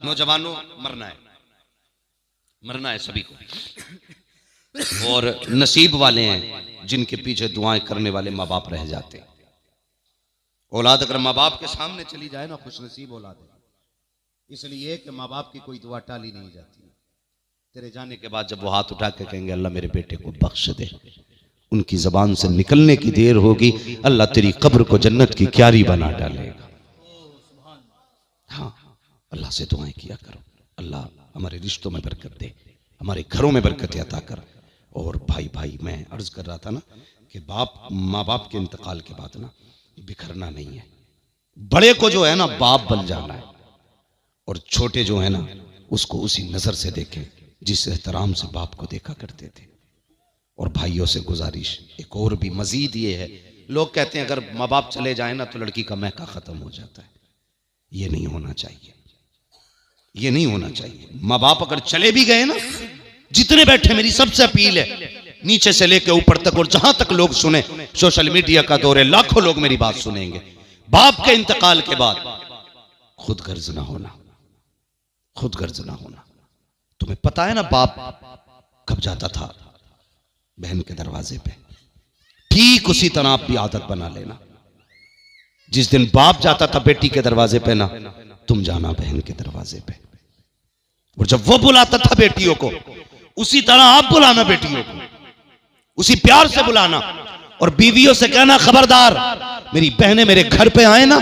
नौजवानों, मरना है, मरना है सभी को। और नसीब वाले हैं जिनके पीछे दुआएं करने वाले माँ बाप रह जाते हैं। औलाद अगर माँ बाप के सामने चली जाए ना, खुश नसीब औलाद है। इसलिए कि माँ बाप की कोई दुआ टाली नहीं जाती। तेरे जाने के बाद जब वो हाथ उठा के कहेंगे अल्लाह मेरे बेटे को बख्श दे, उनकी जबान से निकलने की देर होगी, अल्लाह तेरी कब्र को जन्नत की क्यारी बना डालेगा। हाँ, अल्लाह से दुआएं किया करो, अल्लाह हमारे रिश्तों में बरकत दे, हमारे घरों में बरकत अता कर। और भाई भाई मैं अर्ज कर रहा था ना कि बाप माँ बाप के इंतकाल के बाद ना बिखरना नहीं है। बड़े को जो है ना बाप बन जाना है, और छोटे जो है ना उसको उसी नजर से देखें जिस एहतराम से बाप को देखा करते थे। और भाइयों से गुजारिश एक और भी मजीद ये है, लोग कहते हैं अगर माँ बाप चले जाए ना तो लड़की का महका खत्म हो जाता है। ये नहीं होना चाहिए, ये नहीं होना चाहिए। माँ बाप अगर चले भी गए ना, जितने बैठे मेरी सबसे अपील है, नीचे से लेकर ऊपर तक और जहां तक लोग सुने, सोशल मीडिया का दौर है, लाखों लोग मेरी बात सुनेंगे। बाप के इंतकाल के बाद खुद गर्ज ना होना, खुद गर्ज ना होना। तुम्हें पता है ना बाप कब जाता था बहन के दरवाजे पे, ठीक उसी तरह आप भी आदत बना लेना। जिस दिन बाप जाता था बेटी के दरवाजे पे ना, तुम जाना बहन के दरवाजे पे। और जब वो बुलाता था बेटियों को, उसी तरह आप बुलाना बेटियों को, उसी प्यार से बुलाना। और बीवियों से कहना खबरदार मेरी बहनें मेरे घर पे आए ना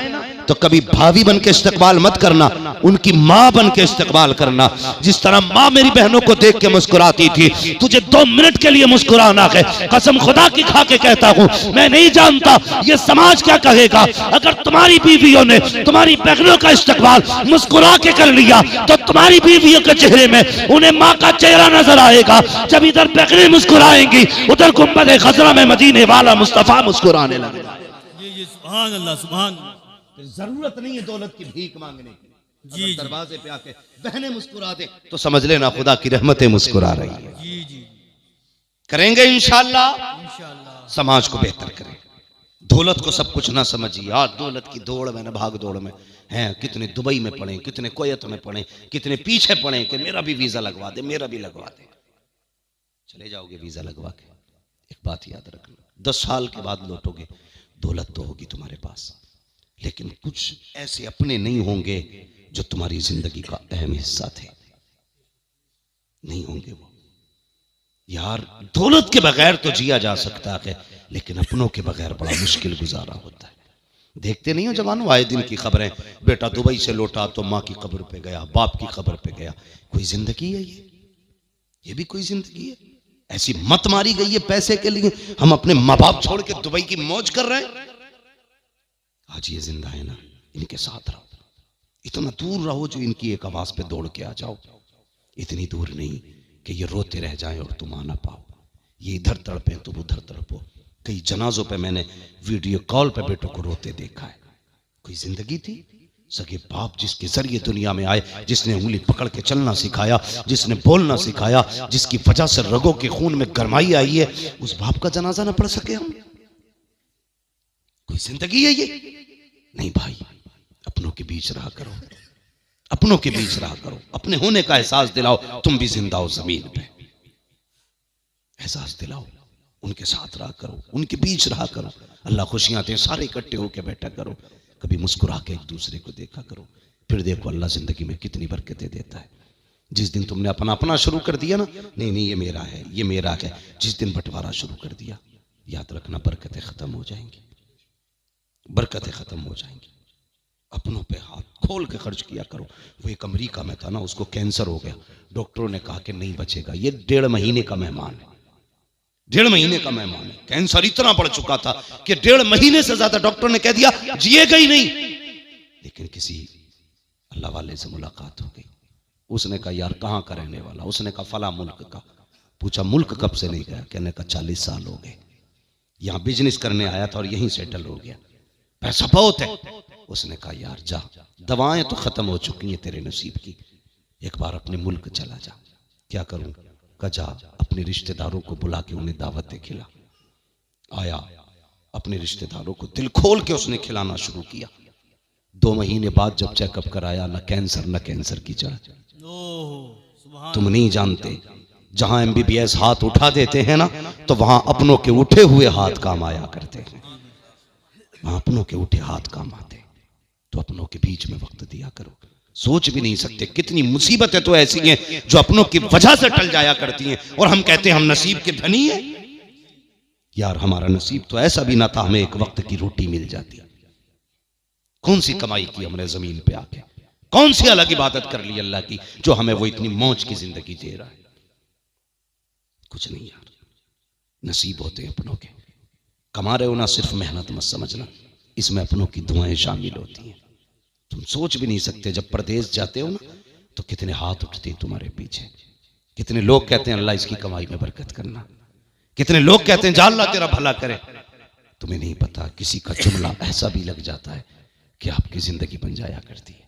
तो कभी भाभी बन के इस्तकबाल मत करना, उनकी मां बन के इस्तकबाल करना। जिस तरह मां मेरी बहनों को देख के मुस्कुराती थी, तुझे 2 मिनट के लिए मुस्कुराना है, कसम खुदा की खा के कहता हूं, मैं नहीं जानता ये समाज क्या कहेगा। अगर तुम्हारी बीवियों ने तुम्हारी बहनों का इस्तकबाल मुस्कुरा के कर लिया तो तुम्हारी बीवियों के चेहरे में उन्हें मां का चेहरा नजर आएगा। जब इधर बहनें मुस्कुराएंगी, उधर गुंबद खजरा में मदीने वाला मुस्तफा मुस्कुराने लगेगा। सुभान अल्लाह, सुभान। जरूरत नहीं है दौलत की भीख मांगने की। जी, दरवाजे पे आके बहनें मुस्कुरा दे तो समझ लेना खुदा की रहमतें मुस्कुरा रही है। जी जी, करेंगे इंशाअल्लाह, समाज को बेहतर करें। दौलत को सब कुछ ना समझिए। आज दौलत की दौड़ में ना भाग दौड़ में हैं, कितने दुबई में पड़े, कितने कुवैत में पड़े, कितने पीछे पड़े कि मेरा भी वीजा लगवा दे, मेरा भी लगवा दे। चले जाओगे वीजा लगवा के, एक बात याद रखना, 10 साल के बाद लौटोगे, दौलत तो होगी तुम्हारे पास, लेकिन कुछ ऐसे अपने नहीं होंगे जो तुम्हारी जिंदगी का अहम हिस्सा थे, नहीं होंगे वो। यार दौलत के बगैर तो जिया जा सकता है, लेकिन अपनों के बगैर बड़ा मुश्किल गुजारा होता है। देखते नहीं हो जवानों, आए दिन की खबरें, बेटा दुबई से लौटा तो माँ की कब्र पे गया, बाप की कब्र पे गया। कोई जिंदगी है ये भी कोई जिंदगी है? ऐसी मत मारी गई है पैसे के लिए, हम अपने माँ बाप छोड़ के दुबई की मौज कर रहे हैं। आज ये जिंदा है ना, इनके साथ रहो, इतना दूर रहो जो इनकी एक आवाज पे दौड़ के आ जाओ, इतनी दूर नहीं कि ये रोते रह जाएं और तुम आ ना पाओ। ये इधर तड़पे तुम उधर तड़पो। कई जनाजों पे मैंने वीडियो कॉल पे बेटों को रोते देखा है। कोई जिंदगी थी? सगे बाप जिसके जरिए दुनिया में आए, जिसने उंगली पकड़ के चलना सिखाया, जिसने बोलना सिखाया, जिसकी वजह से रगों के खून में गरमाई आई है, उस बाप का जनाजा ना पढ़ सके हम? कोई जिंदगी है ये? नहीं भाई, अपनों के बीच रहा करो, अपनों के बीच रहा करो, अपने होने का एहसास दिलाओ। तुम भी जिंदा हो जमीन पे, एहसास दिलाओ, उनके साथ रहा करो, उनके बीच रहा करो। अल्लाह खुशियां दे, सारे इकट्ठे होकर बैठा करो, कभी मुस्कुरा के एक दूसरे को देखा करो, फिर देखो अल्लाह जिंदगी में कितनी बरकतें देता है। जिस दिन तुमने अपना अपना शुरू कर दिया ना, नहीं नहीं ये मेरा है, ये मेरा है, जिस दिन बंटवारा शुरू कर दिया, याद रखना बरकतें खत्म हो जाएंगी, बरकतें खत्म हो जाएंगी। अपनों पे हाथ खोल के खर्च किया करो। वो एक अमेरिका में था ना, उसको कैंसर हो गया, डॉक्टरों ने कहा कि नहीं बचेगा। ये 1.5 महीने का मेहमान है, 1.5 महीने का मेहमान है। कैंसर इतना बढ़ चुका था कि 1.5 महीने से ज्यादा डॉक्टर ने कह दिया जिएगा ही नहीं। लेकिन किसी अल्लाह वाले से मुलाकात हो गई, उसने कहा यार कहाँ का रहने वाला? उसने कहा फला मुल्क का। पूछा मुल्क कब से नहीं गया? कहने का 40 साल हो गए, यहाँ बिजनेस करने आया था और यहीं सेटल हो गया, पैसा बहुत है। उसने कहा यार जा, दवाएं तो खत्म हो चुकी हैं तेरे नसीब की, एक बार अपने मुल्क चला जा। क्या करूं? कहा जा अपने रिश्तेदारों को बुला के उन्हें दावतें खिला। आया, अपने रिश्तेदारों को दिल खोल के उसने खिलाना शुरू किया। 2 महीने बाद जब चेकअप कराया, न कैंसर की जड़। ओह सुभान। तुम नहीं जानते, जहां MBBS हाथ उठा देते हैं ना, तो वहां अपनों के उठे हुए हाथ काम आया करते हैं। वहां अपनों के उठे हाथ काम आते। तो अपनों के बीच में वक्त दिया करो। सोच भी नहीं सकते कितनी मुसीबतें तो ऐसी हैं जो अपनों की वजह से टल जाया करती हैं, और हम कहते हैं हम नसीब के धनी हैं। यार हमारा नसीब तो ऐसा भी ना था, हमें एक वक्त की रोटी मिल जाती। कौन सी कमाई की हमने जमीन पे आके, कौन सी अलग इबादत कर ली अल्लाह की जो हमें वो इतनी मौज की जिंदगी दे रहा है। कुछ नहीं यार, नसीब होते हैं अपनों के। कमा रहे हो ना, सिर्फ मेहनत मत समझना, इसमें अपनों की दुआएं शामिल होती हैं। तुम सोच भी नहीं सकते, जब परदेश जाते हो ना तो कितने हाथ उठते हैं तुम्हारे पीछे। कितने लोग कहते हैं अल्लाह इसकी कमाई में बरकत करना, कितने लोग कहते हैं जा अल्लाह तेरा भला करे। तुम्हें नहीं पता किसी का जुमला ऐसा भी लग जाता है कि आपकी जिंदगी बन जाया करती है।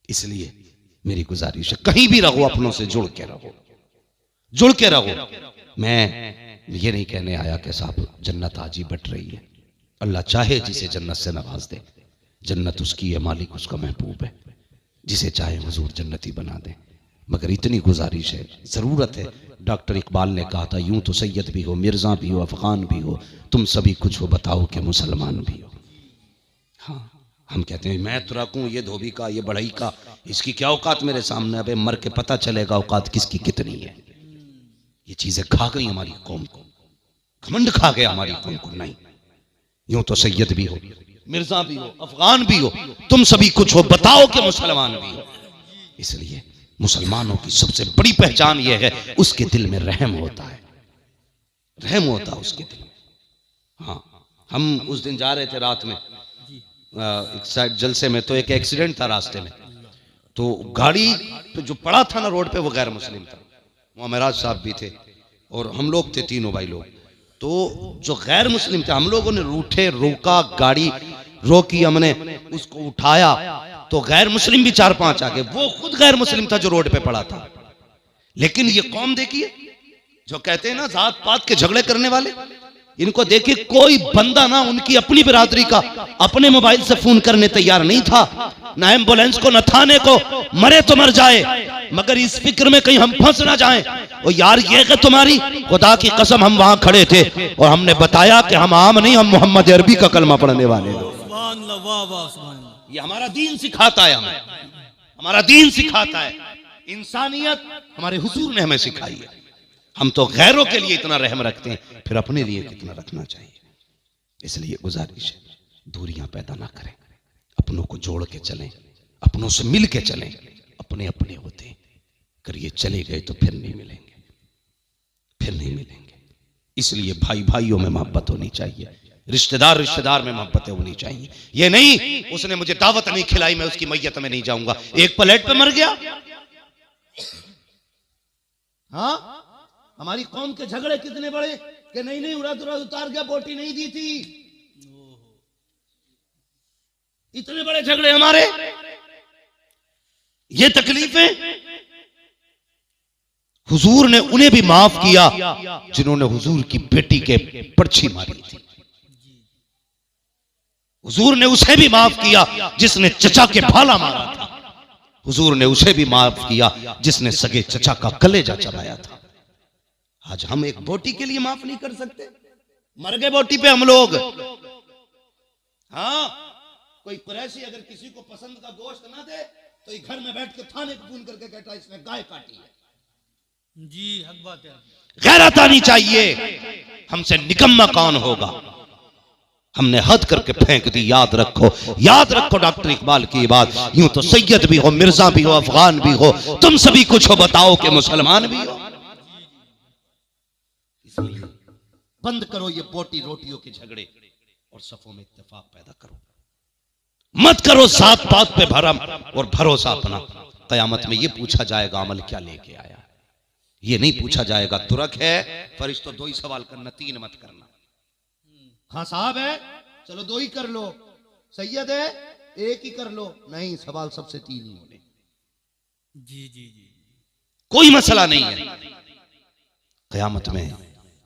इसलिए मेरी गुजारिश है, कहीं भी रहो अपनों से जुड़ के रहो, जुड़ के रहो। मैं ये नहीं कहने आया कि साहब जन्नत आज ही बट रही है। अल्लाह चाहे जिसे जन्नत से नवाज दे, जन्नत उसकी है, मालिक उसका महबूब है। जिसे चाहे हुजूर जन्नती बना दे। मगर इतनी गुजारिश है, जरूरत है। डॉक्टर इकबाल ने कहा था, यूं तो सैयद भी हो, मिर्जा भी हो, अफगान भी हो, तुम सभी कुछ हो, बताओ कि मुसलमान भी हो। हाँ, हम कहते हैं मैं तो रखूं ये धोबी का, ये बढ़ई का, इसकी क्या औकात मेरे सामने। अबे मर के पता चलेगा औकात किसकी कितनी है। ये चीजें खा गई हमारी कौम को, घमंड खा गया हमारी कौम को। नहीं, यूं तो सैयद भी हो, मिर्जा भी हो, अफगान भी हो, तुम सभी कुछ हो, बताओ कि मुसलमान भी हो। इसलिए मुसलमानों की सबसे बड़ी पहचान यह है, उसके दिल में रहम होता है, रहम होता है उसके दिल में। हाँ, हम उस दिन जा रहे थे रात में एक साइड जलसे में, तो एक एक्सीडेंट था रास्ते में। तो गाड़ी पे जो पड़ा था ना रोड पे, वो गैर मुस्लिम था। वहाँ महराज साहब भी थे और हम लोग थे, तीनों भाई लोग। तो जो गैर मुस्लिम थे, हम लोगों ने रूठे, रोका, गाड़ी रोकी, हमने उसको उठाया, तो गैर मुस्लिम भी 4-5 आ गए। वो खुद गैर मुस्लिम था जो रोड पे पड़ा था। लेकिन ये कौम देखिए, जो कहते हैं ना जात पात के झगड़े करने वाले, इनको देखिए, कोई बंदा ना उनकी अपनी बिरादरी का अपने मोबाइल से फोन करने तैयार नहीं था, ना एम्बुलेंस को, न थाने को। मरे तो मर जाए, मगर इस फिक्र में कहीं हम फंस ना जाएं। और यार ये कि तुम्हारी खुदा की कसम, हम वहां खड़े थे और हमने बताया कि हम आम नहीं, हम मोहम्मद अरबी का कलमा पढ़ने वाले लोग। ये हमारा दीन सिखाता है, हमें हमारा दीन सिखाता है। इंसानियत हमारे हुजूर ने हमें सिखाई है। हम तो गैरों के लिए इतना रहम रखते हैं, फिर अपने लिए कितना रखना चाहिए। इसलिए गुजारिश है, दूरियां पैदा ना करें, अपनों को जोड़ के चलें, अपनों से मिल के चलें। अपने अपने होते हैं, अगर ये चले गए तो फिर नहीं मिलेंगे, फिर नहीं मिलेंगे। इसलिए भाई भाइयों में मोहब्बत होनी चाहिए, रिश्तेदार रिश्तेदार में मोहब्बतें होनी चाहिए। ये नहीं उसने मुझे दावत नहीं खिलाई, मैं उसकी मैयत में नहीं जाऊंगा। एक प्लेट पे मर गया। हाँ, हमारी कौम के झगड़े कितने बड़े कि नहीं उतार गया, बोटी नहीं दी थी। इतने बड़े झगड़े हमारे, ये तकलीफें। हुजूर ने उन्हें भी माफ किया जिन्होंने हुजूर की बेटी के पर्ची मारी थी। हुजूर ने उसे भी माफ किया जिसने चचा के भाला मारा था। हुजूर ने उसे भी माफ किया जिसने सगे चचा का कलेजा चबाया था। आज हम एक बोटी के लिए माफ नहीं कर सकते, मर गए बोटी पे हम लोग। हाँ, कोई कुरैशी अगर किसी को पसंद का गोश्त ना दे तो ये घर में बैठ के थाने को फोन करके कहता है इसने गाय काटी है। जी हक बात है। गैरत आनी चाहिए। हमसे निकम्मा कौन होगा? हमने हद करके फेंक दी। याद रखो, याद रखो डॉक्टर इकबाल की बात। यूं तो सैयद भी हो, मिर्जा भी हो, अफगान भी हो, तुम सभी कुछ हो, बताओ कि मुसलमान भी हो। इसलिए बंद करो ये बोटी रोटियों के झगड़े और सफों में इत्तेफाक पैदा करो। मत करो जात पात पे भरम और भरोसा अपना। कयामत में ये पूछा जाएगा अमल क्या लेके आया। ये नहीं पूछा जाएगा तुरक है फरिश्तों 2 ही सवाल करना, 3 मत करना। हाँ साहब है, चलो 2 ही कर लो। सैयद है, 1 ही कर लो। नहीं, सवाल सबसे 3 ही होने। जी जी जी, कोई मसला नहीं है। कयामत में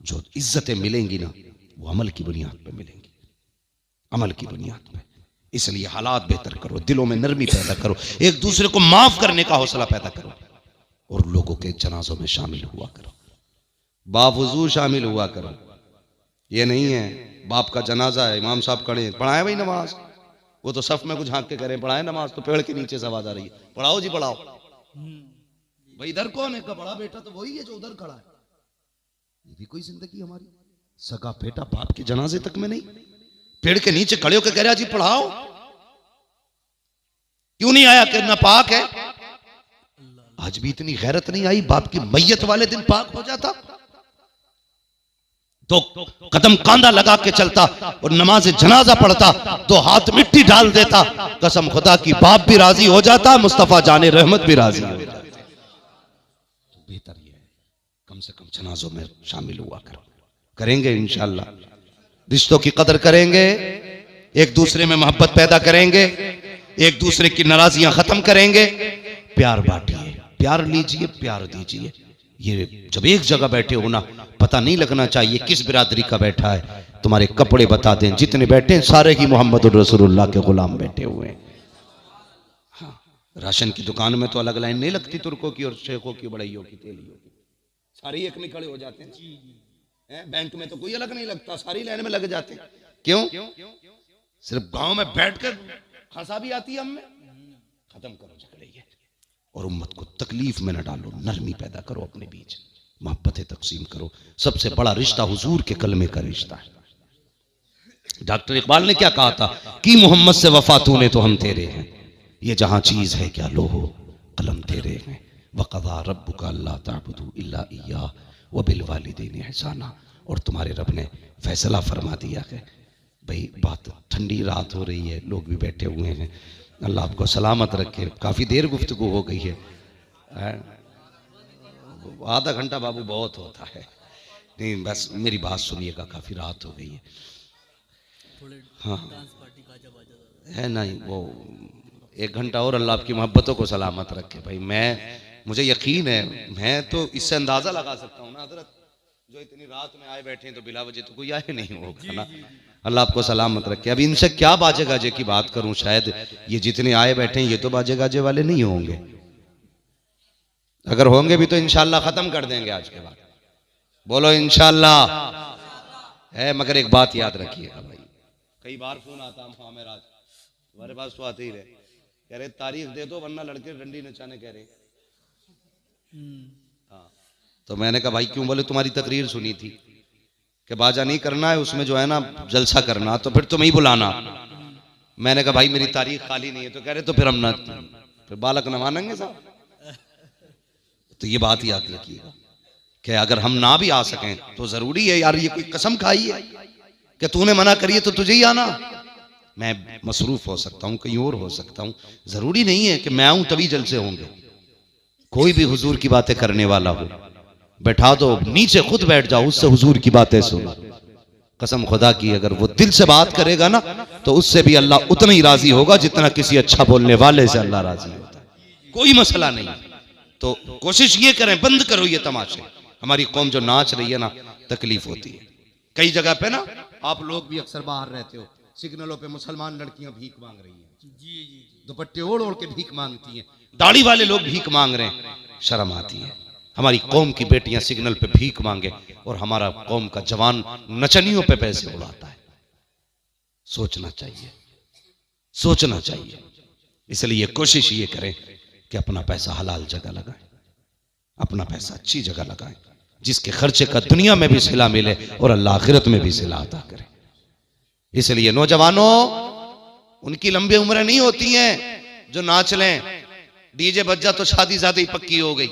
जो इज्जतें मिलेंगी ना, वो अमल की बुनियाद पे मिलेंगी, अमल की बुनियाद पे। इसलिए हालात बेहतर करो, दिलों में नरमी पैदा करो, एक दूसरे को माफ करने का हौसला पैदा करो और लोगों के जनाजों में शामिल हुआ करो, बावजूद शामिल हुआ करो। ये नहीं है बाप का जनाजा है, इमाम साहब खड़े, पढ़ाए भाई नमाज, वो तो सफ में कुछ झांक के करें, पढ़ाए नमाज, तो पेड़ के नीचे से आवाज आ रही है, पढ़ाओ जी पढ़ाओ। भाई इधर कौन है? बड़ा बेटा तो वही है जो उधर खड़ा है। ये भी कोई जिंदगी हमारी? सगा बेटा बाप के जनाजे तक में नहीं, पेड़ के नीचे खड़े होकर कह रहा जी पढ़ाओ। क्यों नहीं आया? कि नापाक है। आज भी इतनी गैरत नहीं आई, बाप की मैयत वाले दिन पाक हो जाता तो कदम कांधा लगा के चलता और नमाज जनाजा पढ़ता तो हाथ मिट्टी डाल देता, कसम खुदा की बाप भी राजी हो जाता, मुस्तफा जाने रहमत भी राजी हो जाता। तो बेहतर ये है कम से कम जनाजों में शामिल हुआ करो, करेंगे इंशाअल्लाह, रिश्तों की कदर करेंगे, एक दूसरे में मोहब्बत पैदा करेंगे, एक दूसरे की नाराजियां खत्म करेंगे, प्यार बांटिए, प्यार लीजिए, प्यार दीजिए। ये जब एक जगह बैठे हो ना, पता नहीं लगना चाहिए किस बिरादरी का बैठा है, तुम्हारे कपड़े बता दें, जितने बैठे हैं सारे ही मोहम्मद रसूलुल्लाह के गुलाम बैठे हुए हैं। हाँ, राशन की दुकान में तो अलग लाइन नहीं लगती, तुर्कों की और शेखों की, बड़ाइयों की, तेलियों की, सारे एक में खड़े हो जाते हैं। बैंक में तो कोई अलग नहीं लगता, सारी लाइन में लग जाते हैं। क्यों? सिर्फ गांव में बैठकर हंसा भी आती है हमें। खत्म करो झगड़े ये, और उम्मत को तकलीफ में न डालो, नरमी पैदा करो अपने बीच, मोहब्बतें तकसीम करो। सबसे बड़ा रिश्ता हुजूर के कलमे का रिश्ता है। डॉक्टर इकबाल ने क्या कहा था कि मोहम्मद से वफा तूने तो हम तेरे हैं, ये जहां चीज है क्या लोहो कलम तेरे हैं, वक़ज़ा रब्बुका अल्ला ताबुदू इल्ला इय्याह व बिल वालिदैनि ihसाना। और तुम्हारे रब ने फैसला फरमा दिया है। भाई बात, ठंडी रात हो रही है, लोग भी बैठे हुए हैं, अल्लाह आपको सलामत रखे। काफ़ी देर गुफ्तगू हो गई है, आधा घंटा बाबू बहुत होता है, नहीं बस मेरी बात सुनिएगा, काफ़ी रात हो गई है। हाँ है नहीं, वो 1 घंटा और अल्लाह आपकी मोहब्बतों को सलामत रखे। भाई मुझे यकीन है, मैं तो इससे अंदाज़ा लगा सकता हूँ ना हज़रत, जो इतनी रात में आए बैठे हैं तो बिला वजह तो कोई आए नहीं होगा ना। अल्लाह आपको सलामत रखे। अब इनसे क्या बाजे गाजे की बात करूं, शायद ये जितने आए बैठे हैं ये तो बाजे गाजे वाले नहीं होंगे, अगर होंगे भी तो इंशाल्लाह खत्म कर देंगे आज के बाद। बोलो इंशाल्लाह है। मगर एक बात याद रखिएगा भाई, कई बार फोन आता है हमें राज, तुम्हारे पास तो आते ही रहे, कह रहे तारीख दे दो वरना लड़के डंडी नचाने कह रहे। हाँ, तो मैंने कहा भाई क्यों? बोले तुम्हारी तकरीर सुनी थी कि बाजा नहीं करना है, उसमें जो है ना जलसा करना, तो फिर तुम ही बुलाना। मैंने कहा भाई मेरी तारीख खाली नहीं है, तो कह रहे तो फिर हम ना, फिर बालक न मानेंगे साहब। तो ये बात याद रखिएगा कि अगर हम ना भी आ सकें तो जरूरी है यार, ये कोई कसम खाई है कि तूने मना करी तो तुझे ही आना। मैं मसरूफ हो सकता हूँ, कहीं और हो सकता हूँ, जरूरी नहीं है कि मैं आऊं तभी जलसे होंगे। कोई भी हुजूर की बातें करने वाला हो, बैठा दो नीचे, खुद बैठ जाओ, उससे हुजूर की बातें सुनो। कसम खुदा की अगर वो दिल से बात करेगा ना तो उससे भी अल्लाह उतना ही राजी होगा जितना किसी अच्छा बोलने वाले से अल्लाह राजी होता है। कोई मसला नहीं। तो कोशिश ये करें, बंद करो ये तमाशे। हमारी कौम जो नाच रही है ना, तकलीफ होती है। कई जगह पे ना, आप लोग भी अक्सर बाहर रहते हो, सिग्नलों पे मुसलमान लड़कियां भीख मांग रही हैं, दुपट्टे ओढ़ ओढ़ के भीख मांगती हैं, दाढ़ी वाले लोग भीख मांग रहे हैं, शर्म आती है। हमारी कौम की बेटियां सिग्नल पे भीख मांगे और हमारा कौम का जवान नचनियों पे पैसे उड़ाता है। सोचना चाहिए, सोचना चाहिए। इसलिए कोशिश ये करें कि अपना पैसा हलाल जगह लगाएं, अपना पैसा अच्छी जगह लगाएं, जिसके खर्चे का दुनिया में भी सिला मिले और अल्लाह आखिरत में भी सिला अता करे। इसलिए नौजवानों, उनकी लंबी उम्रें नहीं होती हैं जो नाच लें, डीजे बज जा तो शादी ज्यादा ही पक्की हो गई।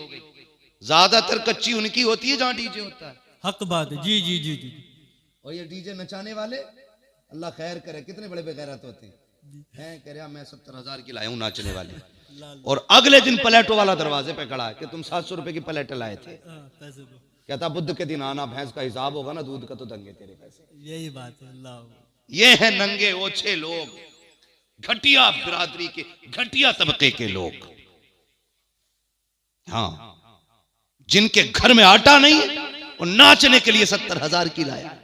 ज्यादातर कच्ची उनकी होती है जहां डीजे होता है। हक बात है। जी जी जी जी। और ये डीजे नचाने वाले अल्लाह खैर करे, कितने बड़े बेगैरत होते हैं। कह रहा मैं 70,000 की लाया हूं नाचने वाले, और अगले दिन प्लेटो वाला दरवाजे पे खड़ा है कि तुम 700 रुपए की प्लेट लाए थे। कहता बुध के दिन आना, भैंस का हिसाब होगा ना, दूध का तो दंगे तेरे पैसे। यही बात है। अल्लाह, ये है नंगे ओछे लोग, घटिया बिरादरी के, घटिया तबके के लोग। हाँ, जिनके घर में आटा नहीं है और नाचने के लिए 70,000 की लाया।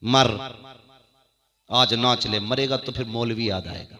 मर आज ना चले मरेगा तो फिर मौलवी याद आएगा।